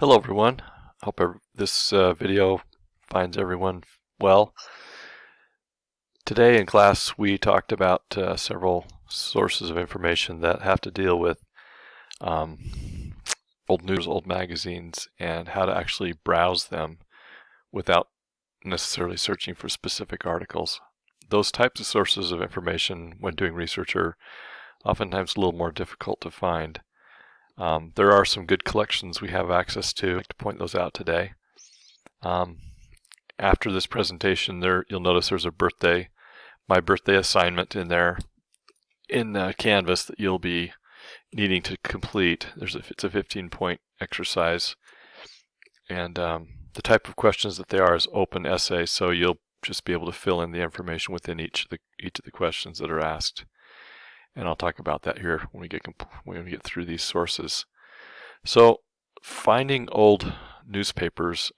Hello everyone. Hope this video finds everyone well. Today in class we talked about several sources of information that have to deal with old news, old magazines, and how to actually browse them without necessarily searching for specific articles. Those types of sources of information when doing research are oftentimes a little more difficult to find. There are some good collections we have access to. I'd like to point those out today. After this presentation, you'll notice there's my birthday assignment in there in Canvas that you'll be needing to complete. It's a 15-point exercise, and the type of questions that they are is open essay, so you'll just be able to fill in the information within each of the questions that are asked. And I'll talk about that here when we get through these sources. So finding old newspapers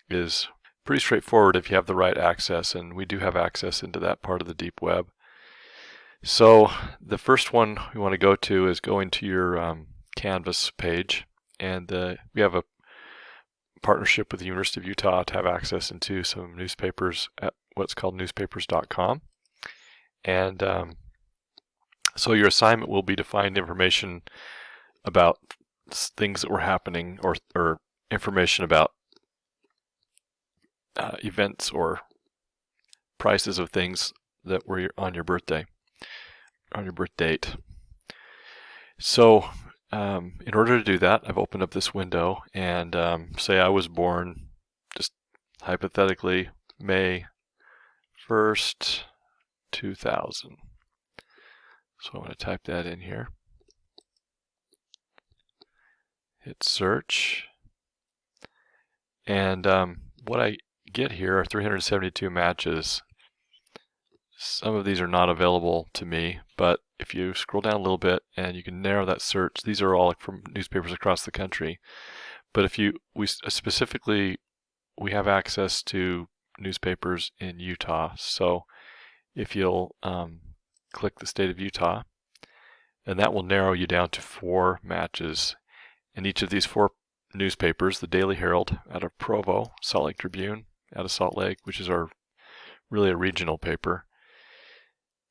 is pretty straightforward if you have the right access, and we do have access into that part of the deep web. So the first one we want to go to is go into your Canvas page, and we have a partnership with the University of Utah to have access into some newspapers at what's called newspapers.com. And so your assignment will be to find information about things that were happening, or information about events or prices of things that were on your birth date. So in order to do that, I've opened up this window and say I was born, just hypothetically, May 1st, 2000. So I'm going to type that in here. Hit search. And what I get here are 372 matches. Some of these are not available to me, but if you scroll down a little bit and you can narrow that search, these are all from newspapers across the country. But if specifically we have access to newspapers in Utah. So if you'll click the state of Utah, and that will narrow you down to 4 matches. And each of these 4 newspapers, the Daily Herald out of Provo, Salt Lake Tribune out of Salt Lake, which is really a regional paper,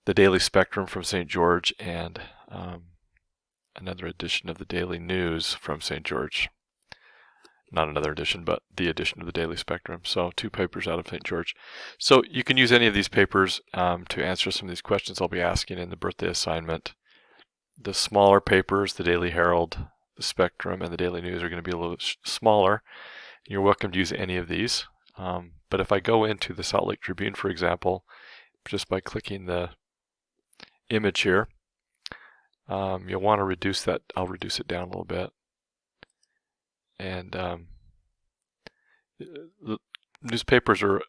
the Daily Spectrum from St. George, and another edition of the Daily News from St. George. Not another edition, but the edition of the Daily Spectrum. So 2 papers out of St. George. So you can use any of these papers to answer some of these questions I'll be asking in the birthday assignment. The smaller papers, the Daily Herald, the Spectrum, and the Daily News, are going to be a little smaller. You're welcome to use any of these. But if I go into the Salt Lake Tribune, for example, just by clicking the image here, you'll want to reduce that. I'll reduce it down a little bit. And the newspapers are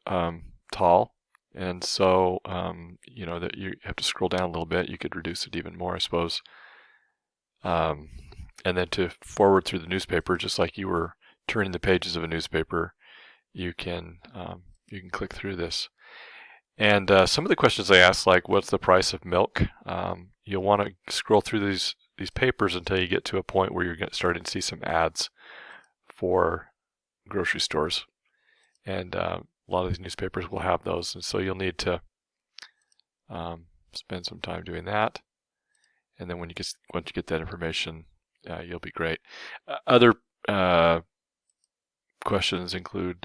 tall, and so that you have to scroll down a little bit. You could reduce it even more, I suppose. And then to forward through the newspaper, just like you were turning the pages of a newspaper, you can click through this. And some of the questions I ask, like what's the price of milk, you'll want to scroll through these papers until you get to a point where you're starting to see some ads for grocery stores, and a lot of these newspapers will have those, and so you'll need to spend some time doing that. And then once you get that information, you'll be great. Other questions include,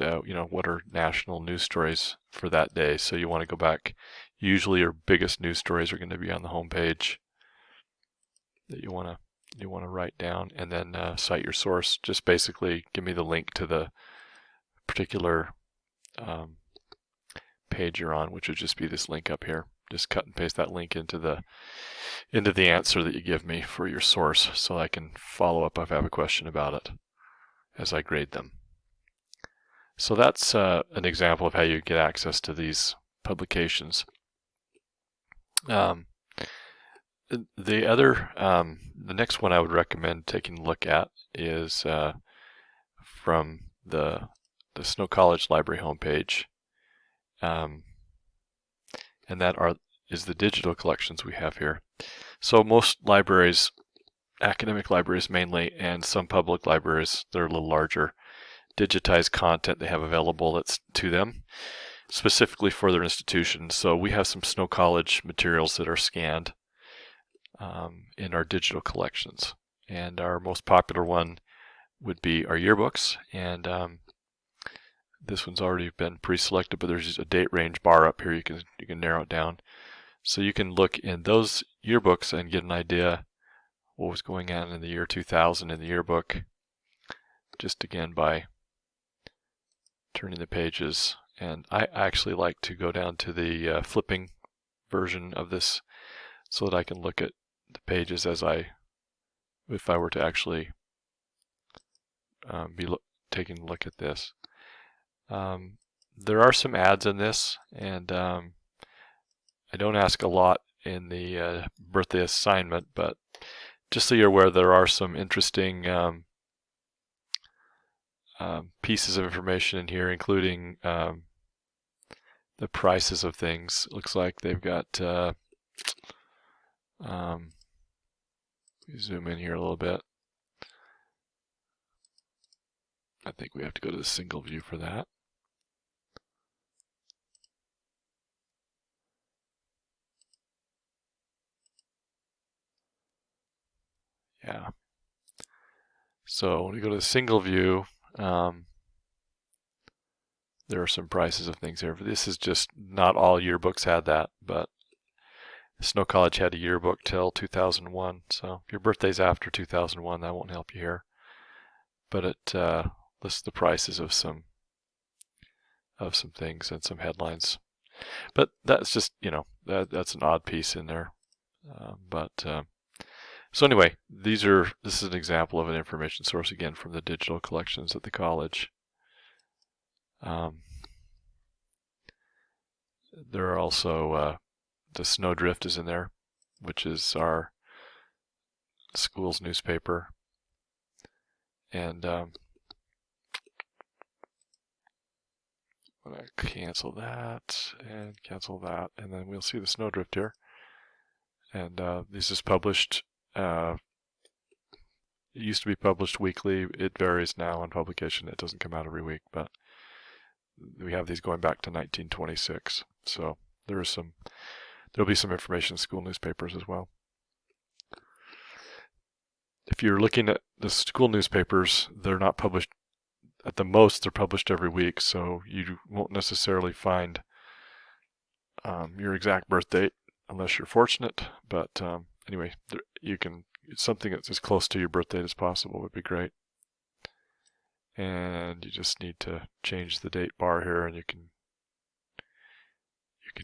what are national news stories for that day? So you want to go back. Usually, your biggest news stories are going to be on the home page that you want to write down, and then cite your source. Just basically give me the link to the particular page you're on, which would just be this link up here. Just cut and paste that link into the answer that you give me for your source, so I can follow up if I have a question about it as I grade them. So that's an example of how you get access to these publications. The next one I would recommend taking a look at is from the Snow College Library homepage, and that is the digital collections we have here. So most libraries academic libraries mainly, and some public libraries that are a little larger, digitize content they have available that's to them, specifically for their institution. So we have some Snow College materials that are scanned in our digital collections. And our most popular one would be our yearbooks. And this one's already been pre-selected, but there's just a date range bar up here. You can narrow it down. So you can look in those yearbooks and get an idea what was going on in the year 2000 in the yearbook, just again by turning the pages. And I actually like to go down to the flipping version of this so that I can look at the pages if I were to actually be taking a look at this. There are some ads in this, and I don't ask a lot in the birthday assignment, but just so you're aware, there are some interesting pieces of information in here, including the prices of things. It looks like they've got, zoom in here a little bit. I think we have to go to the single view for that. Yeah. So when we go to the single view, there are some prices of things here. This is just, not all yearbooks had that, but Snow College had a yearbook till 2001. So if your birthday's after 2001, that won't help you here. But it lists the prices of some things and some headlines. But that's just, that's an odd piece in there. So anyway, this is an example of an information source, again, from the digital collections at the college. There are also, the Snowdrift is in there, which is our school's newspaper. And I'm going to cancel that, and then we'll see the Snowdrift here. And this is published. It used to be published weekly. It varies now on publication. It doesn't come out every week, but we have these going back to 1926. So there'll be some information in school newspapers as well. If you're looking at the school newspapers, they're not published. At the most, they're published every week, so you won't necessarily find your exact birth date unless you're fortunate. But anyway, something that's as close to your birth date as possible would be great. And you just need to change the date bar here, and you can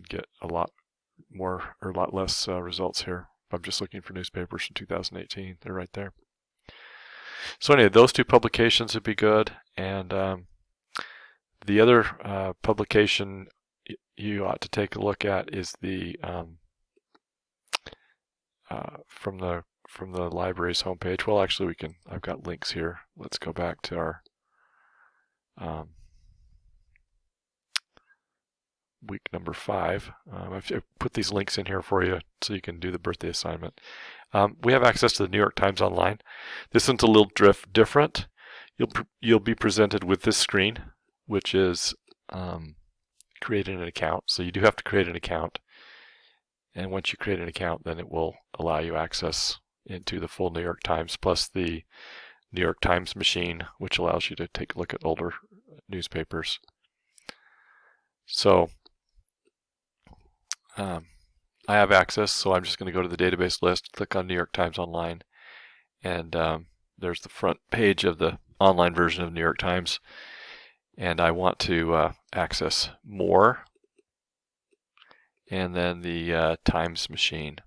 get a lot more or a lot less results here. If I'm just looking for newspapers from 2018, they're right there. So anyway, those two publications would be good. And the other publication you ought to take a look at is the from the library's homepage. Well, actually, I've got links here. Let's go back to our week number 5. I've put these links in here for you so you can do the birthday assignment. We have access to the New York Times Online. This one's a little different. You'll be presented with this screen, which is creating an account. So you do have to create an account. And once you create an account, then it will allow you access into the full New York Times, plus the New York Times machine, which allows you to take a look at older newspapers. So I have access, so I'm just going to go to the database list, click on New York Times Online, and there's the front page of the online version of New York Times. And I want to access more, and then the Times machine.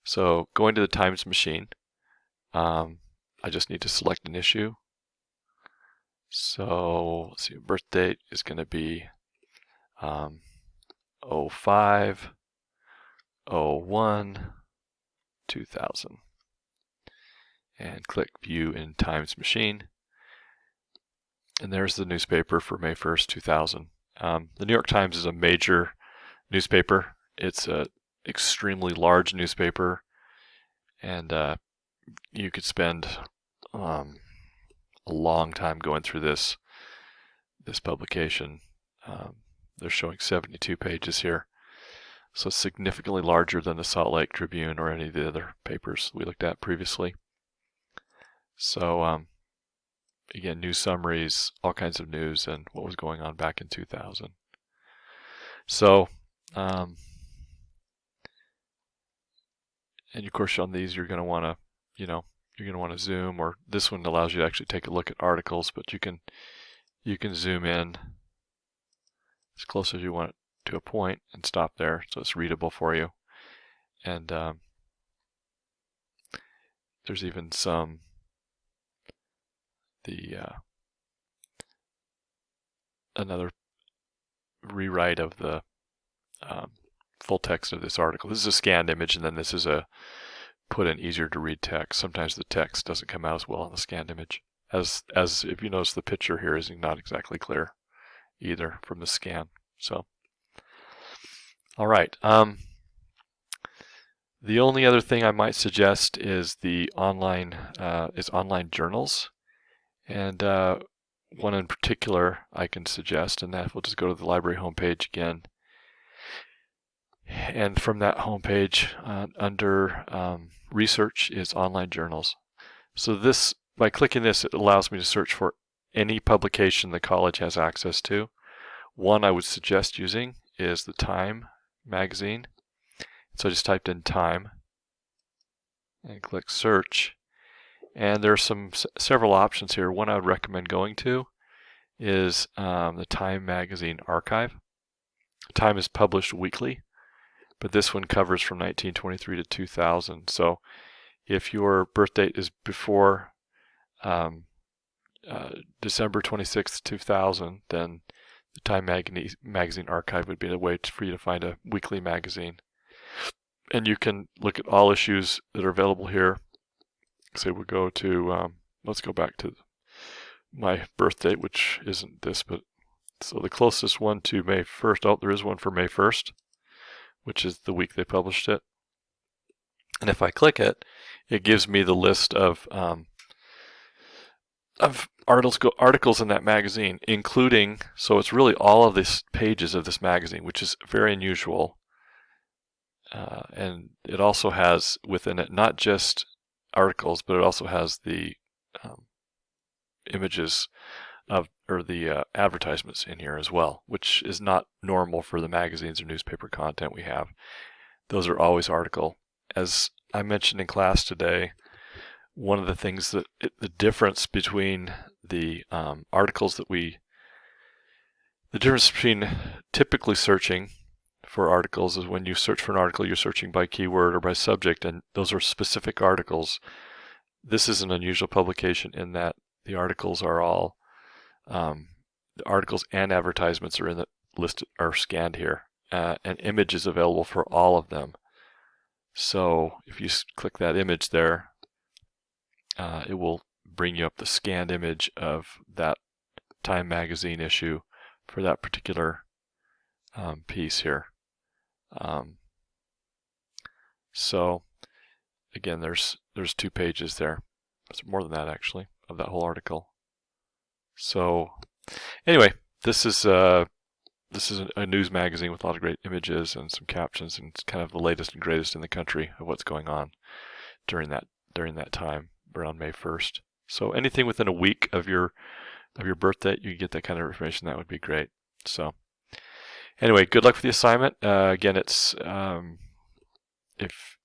So going to the Times machine, I just need to select an issue. So let's see, birth date is going to be 05, 01, 2000. And click View in Times Machine. And there's the newspaper for May 1st, 2000. The New York Times is a major newspaper. It's an extremely large newspaper, And you could spend a long time going through this publication. They're showing 72 pages here, so significantly larger than the Salt Lake Tribune or any of the other papers we looked at previously. So again, news summaries, all kinds of news, and what was going on back in 2000. So, and of course on these you're going to want to, you're going to want to zoom, or this one allows you to actually take a look at articles, but you can zoom in as close as you want it to a point and stop there, so it's readable for you. And there's even some another rewrite of the full text of this article. This is a scanned image, and then this is a put in easier to read text. Sometimes the text doesn't come out as well on the scanned image. As if you notice, the picture here is not exactly clear either from the scan. So, all right. The only other thing I might suggest is the online journals, and one in particular I can suggest, and that we'll just go to the library homepage again. And from that homepage, under research is online journals. So this, by clicking this, it allows me to search for any publication the college has access to. One I would suggest using is the Time magazine. So I just typed in Time and click search. And there are several options here. One I would recommend going to is the Time magazine archive. Time is published weekly, but this one covers from 1923 to 2000. So if your birth date is before December 26th, 2000, then the Time magazine archive would be the way for you to find a weekly magazine. And you can look at all issues that are available here. Say we'll go to, let's go back to my birth date, which isn't this, but so the closest one to May 1st, oh, there is one for May 1st, which is the week they published it. And if I click it, it gives me the list of articles in that magazine, including, so it's really all of these pages of this magazine, which is very unusual. And it also has within it not just articles, but it also has the images of, or the advertisements in here as well, which is not normal for the magazines or newspaper content we have. Those are always article. As I mentioned in class today, one of the things that the difference between the articles that the difference between typically searching for articles is when you search for an article, you're searching by keyword or by subject, and those are specific articles. This is an unusual publication in that the articles are all the articles and advertisements are in the list, are scanned here, and images available for all of them. So if you click that image there, it will bring you up the scanned image of that Time magazine issue for that particular piece here. So again, there's 2 pages there. It's more than that actually of that whole article. So anyway, this is a news magazine with a lot of great images and some captions, and it's kind of the latest and greatest in the country of what's going on during that time around May 1st. So anything within a week of your birthday, you get that kind of information. That would be great. So anyway, good luck with the assignment. Again, it's if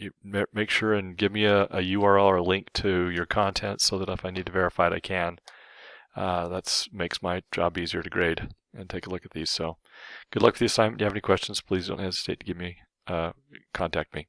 you make sure and give me a URL or a link to your content so that if I need to verify it, I can. That makes my job easier to grade and take a look at these. So good luck with the assignment. If you have any questions, please don't hesitate to contact me.